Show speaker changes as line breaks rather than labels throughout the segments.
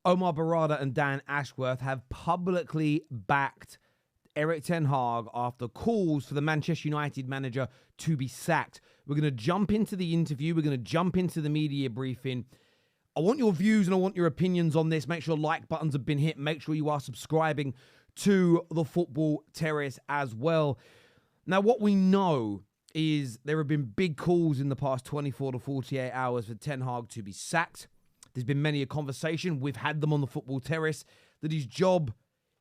Omar Barada and Dan Ashworth have publicly backed Erik Ten Hag after calls for the Manchester United manager to be sacked. We're going to jump into the interview. We're going to jump into the media briefing. I want your views and I want your opinions on this. Make sure like buttons have been hit. Make sure you are subscribing to the Football Terrace as well. Now, what we know is there have been big calls in the past 24 to 48 hours for Ten Hag to be sacked. There's been many a conversation. We've had them on the Football Terrace that his job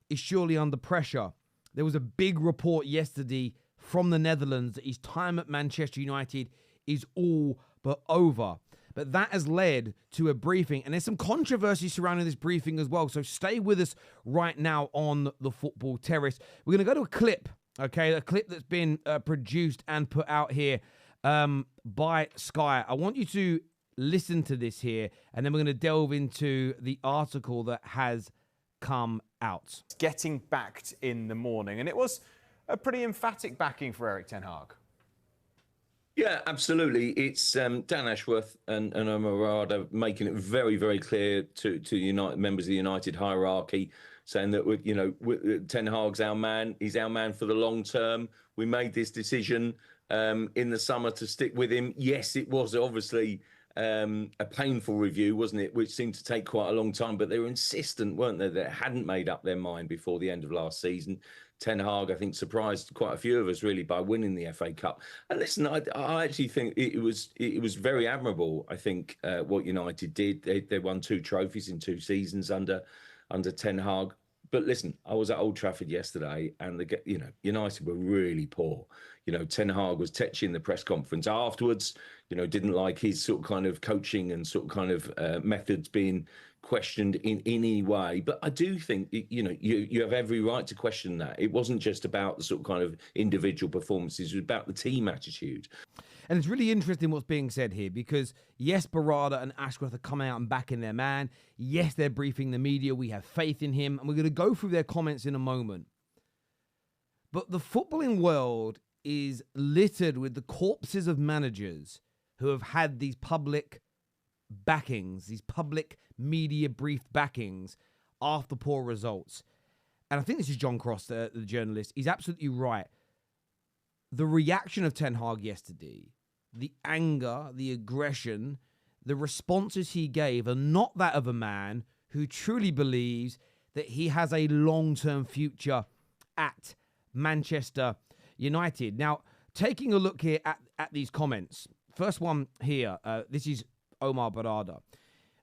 is surely under pressure. There was a big report yesterday from the Netherlands that his time at Manchester United is all but over. But that has led to a briefing, and there's some controversy surrounding this briefing as well. So stay with us right now on the Football Terrace. We're going to go to a clip, okay? A clip that's been produced and put out here by Sky. I want you to listen to this here, and then we're going to delve into the article that has come out.
Getting backed in the morning, and it was a pretty emphatic backing for Erik Ten Hag.
Yeah, absolutely. It's Dan Ashworth and Omar Barada making it very, very clear to United members of the United hierarchy, saying that Ten Hag's our man. He's our man for the long term. We made this decision in the summer to stick with him. Yes, it was obviously a painful review, wasn't it? Which seemed to take quite a long time, but they were insistent, weren't they, that hadn't made up their mind before the end of last season. Ten Hag, I think, surprised quite a few of us really by winning the FA Cup. And listen, I actually think it was very admirable. I think what United did. They won 2 trophies in 2 seasons under Ten Hag. But listen, I was at Old Trafford yesterday, and United were really poor. Ten Hag was tetchy in the press conference afterwards. Didn't like his sort of kind of coaching and sort of kind of methods being questioned in any way. But I do think you have every right to question that. It wasn't just about the sort of kind of individual performances; it was about the team attitude.
And it's really interesting what's being said here, because yes, Barada and Ashworth are coming out and backing their man. Yes, they're briefing the media. We have faith in him. And we're going to go through their comments in a moment. But the footballing world is littered with the corpses of managers who have had these public backings, these public media briefed backings after poor results. And I think this is John Cross, the journalist. He's absolutely right. The reaction of Ten Hag yesterday, the anger, the aggression, the responses he gave are not that of a man who truly believes that he has a long-term future at Manchester United. Now, taking a look here at these comments, first one here, this is Omar Barada.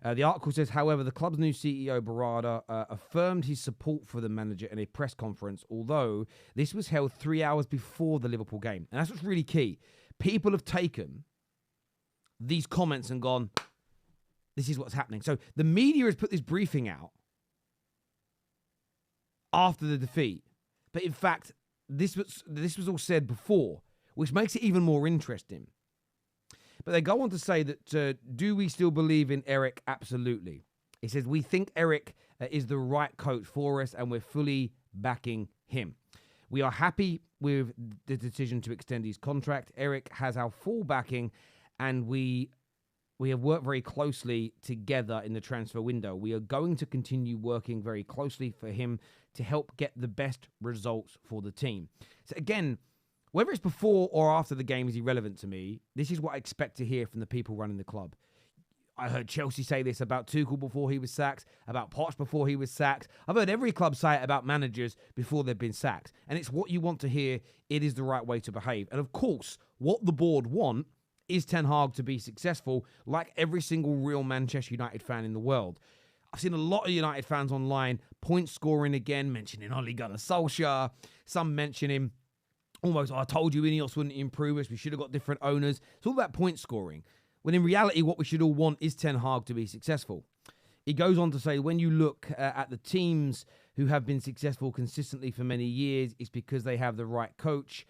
The article says, however, the club's new CEO, Barada, affirmed his support for the manager in a press conference, although this was held 3 hours before the Liverpool game. And that's what's really key. People have taken these comments and gone, this is what's happening. So the media has put this briefing out after the defeat. But in fact, this was all said before, which makes it even more interesting. But they go on to say that, do we still believe in Erik? Absolutely. He says, we think Erik is the right coach for us and we're fully backing him. We are happy with the decision to extend his contract. Erik has our full backing and we have worked very closely together in the transfer window. We are going to continue working very closely for him to help get the best results for the team. So again, whether it's before or after the game is irrelevant to me. This is what I expect to hear from the people running the club. I heard Chelsea say this about Tuchel before he was sacked, about Poch before he was sacked. I've heard every club say it about managers before they've been sacked. And it's what you want to hear. It is the right way to behave. And of course, what the board want is Ten Hag to be successful, like every single real Manchester United fan in the world. I've seen a lot of United fans online point scoring again, mentioning Ole Gunnar Solskjaer. Some mentioning almost, I told you Ineos wouldn't improve us. We should have got different owners. It's all about point scoring. When in reality, what we should all want is Ten Hag to be successful. He goes on to say, when you look at the teams who have been successful consistently for many years, it's because they have the right coach,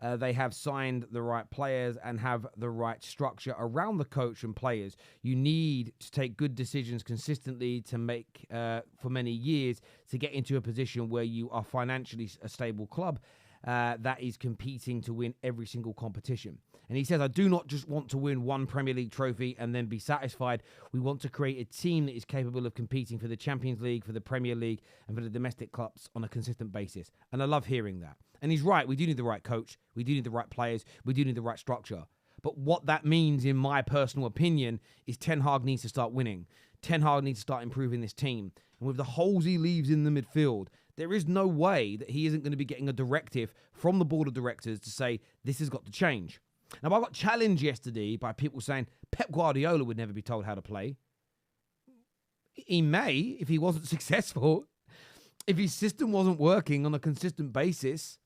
they have signed the right players and have the right structure around the coach and players. You need to take good decisions consistently to make for many years to get into a position where you are financially a stable club. that is competing to win every single competition. And he says, I do not just want to win one Premier League trophy and then be satisfied. We want to create a team that is capable of competing for the Champions League, for the Premier League, and for the domestic clubs on a consistent basis. And I love hearing that. And he's right. We do need the right coach. We do need the right players. We do need the right structure. But what that means, in my personal opinion, is Ten Hag needs to start winning. Ten Hag needs to start improving this team. And with the holes he leaves in the midfield, there is no way that he isn't going to be getting a directive from the board of directors to say, this has got to change. Now, I got challenged yesterday by people saying Pep Guardiola would never be told how to play. He may, if he wasn't successful, if his system wasn't working on a consistent basis,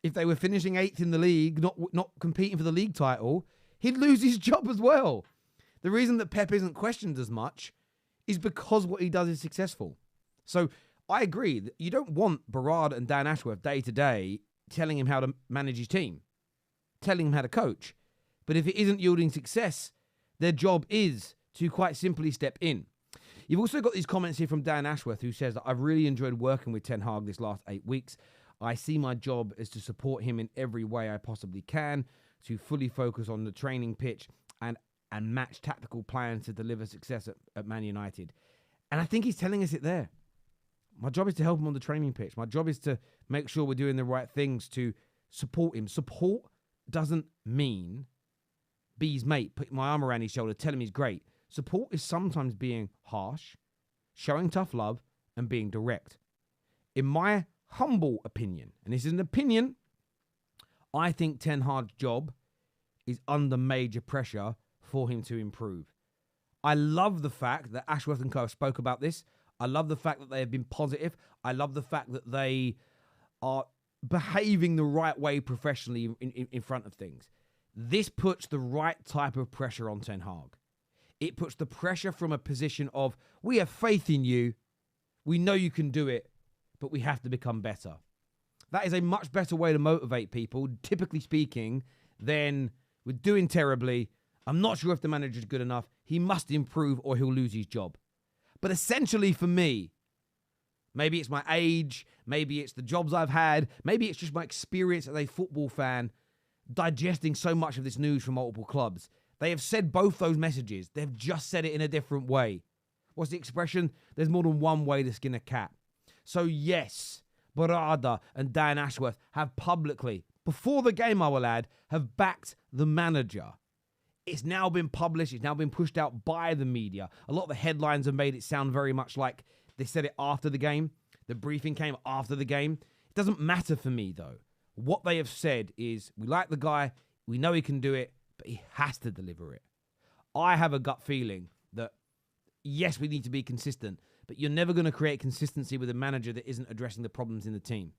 if they were finishing 8th in the league, not competing for the league title, he'd lose his job as well. The reason that Pep isn't questioned as much is because what he does is successful. So I agree that you don't want Berard and Dan Ashworth day to day telling him how to manage his team, telling him how to coach. But if it isn't yielding success, their job is to quite simply step in. You've also got these comments here from Dan Ashworth, who says that I've really enjoyed working with Ten Hag this last 8 weeks. I see my job as to support him in every way I possibly can, to fully focus on the training pitch and match tactical plans to deliver success at Man United. And I think he's telling us it there. My job is to help him on the training pitch. My job is to make sure we're doing the right things to support him. Support doesn't mean be his mate, put my arm around his shoulder, tell him he's great. Support is sometimes being harsh, showing tough love, and being direct. In my humble opinion, and this is an opinion, I think Ten Hag's job is under major pressure for him to improve. I love the fact that Ashworth and Co spoke about this. I love the fact that they have been positive. I love the fact that they are behaving the right way professionally in front of things. This puts the right type of pressure on Ten Hag. It puts the pressure from a position of, we have faith in you, we know you can do it, but we have to become better. That is a much better way to motivate people, typically speaking, than we're doing terribly, I'm not sure if the manager's good enough, he must improve or he'll lose his job. But essentially for me, maybe it's my age, maybe it's the jobs I've had, maybe it's just my experience as a football fan digesting so much of this news from multiple clubs. They have said both those messages. They've just said it in a different way. What's the expression? There's more than one way to skin a cat. So yes, Barada and Dan Ashworth have publicly, before the game I will add, have backed the manager. It's now been published. It's now been pushed out by the media. A lot of the headlines have made it sound very much like they said it after the game. The briefing came after the game. It doesn't matter for me, though. What they have said is, we like the guy, we know he can do it, but he has to deliver it. I have a gut feeling that, yes, we need to be consistent, but you're never going to create consistency with a manager that isn't addressing the problems in the team.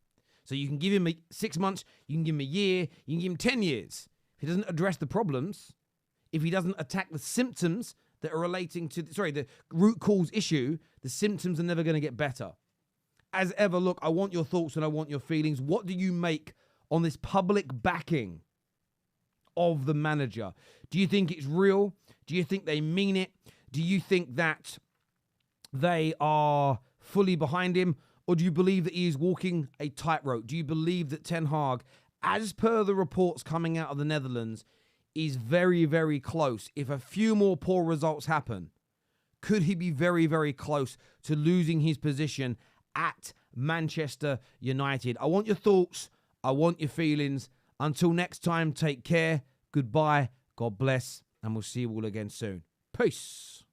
So you can give him 6 months, you can give him a year, you can give him 10 years. If he doesn't address the problems, if he doesn't attack the symptoms that are relating to, the root cause issue, the symptoms are never going to get better. As ever, look, I want your thoughts and I want your feelings. What do you make on this public backing of the manager? Do you think it's real? Do you think they mean it? Do you think that they are fully behind him? Or do you believe that he is walking a tightrope? Do you believe that Ten Hag, as per the reports coming out of the Netherlands, is very, very close? If a few more poor results happen, could he be very, very close to losing his position at Manchester United? I want your thoughts. I want your feelings. Until next time, take care. Goodbye. God bless. And we'll see you all again soon. Peace.